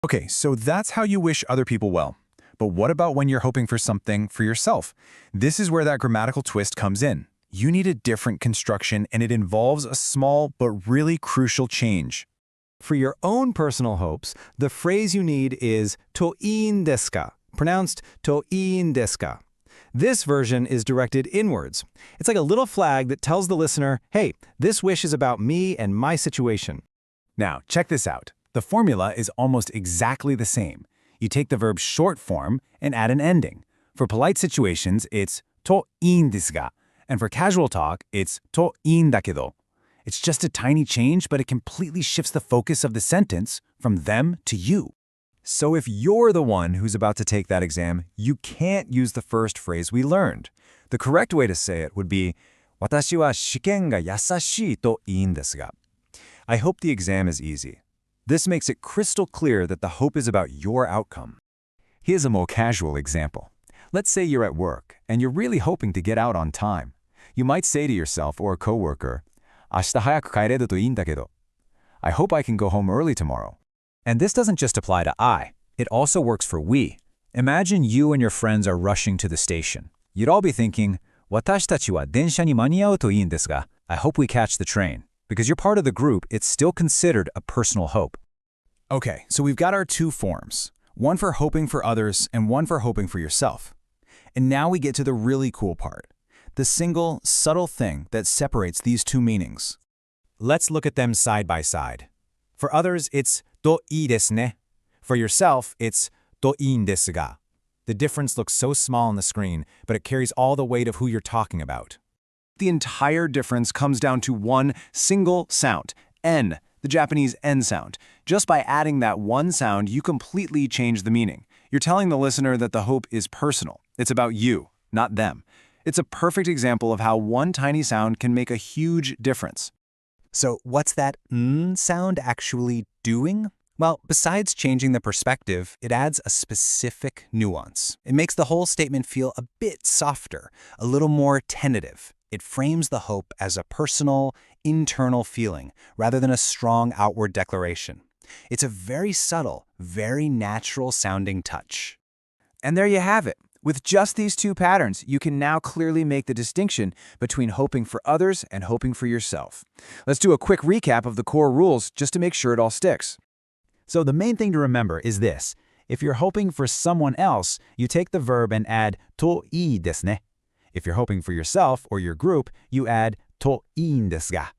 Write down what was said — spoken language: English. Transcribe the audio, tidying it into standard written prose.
Okay, so that's how you wish other people well. But what about when you're hoping for something for yourself? This is where that grammatical twist comes in. You need a different construction, and it involves a small but really crucial change. For your own personal hopes, the phrase you need is toいいんですが, pronounced toいいんですが. This version is directed inwards. It's like a little flag that tells the listener, hey, this wish is about me and my situation. Now, check this out. The formula is almost exactly the same. You take the verb's short form and add an ending. For polite situations, it's といいんですが, and for casual talk, it's といいんだけど. It's just a tiny change, but it completely shifts the focus of the sentence from them to you. So if you're the one who's about to take that exam, you can't use the first phrase we learned. The correct way to say it would be, 私は試験が優しいといいんですが. I hope the exam is easy. This makes it crystal clear that the hope is about your outcome. Here's a more casual example. Let's say you're at work, and you're really hoping to get out on time. You might say to yourself or a coworker, 明日早く帰れるといいんだけど. I hope I can go home early tomorrow. And this doesn't just apply to I. It also works for we. Imagine you and your friends are rushing to the station. You'd all be thinking, 私たちは電車に間に合うといいんですが, I hope we catch the train. Because you're part of the group, it's still considered a personal hope. Okay, so we've got our two forms. One for hoping for others and one for hoping for yourself. And now we get to the really cool part. The single, subtle thing that separates these two meanings. Let's look at them side by side. For others, it's といいですね. For yourself, it's といいんですが. The difference looks so small on the screen, but it carries all the weight of who you're talking about. The entire difference comes down to one single sound, N, the Japanese N sound. Just by adding that one sound, you completely change the meaning. You're telling the listener that the hope is personal. It's about you, not them. It's a perfect example of how one tiny sound can make a huge difference. So what's that n sound actually doing? Well, besides changing the perspective, it adds a specific nuance. It makes the whole statement feel a bit softer, a little more tentative. It frames the hope as a personal, internal feeling, rather than a strong outward declaration. It's a very subtle, very natural-sounding touch. And there you have it. With just these two patterns, you can now clearly make the distinction between hoping for others and hoping for yourself. Let's do a quick recap of the core rules just to make sure it all sticks. So the main thing to remember is this. If you're hoping for someone else, you take the verb and add といいですね. If you're hoping for yourself or your group, you add といいんですが.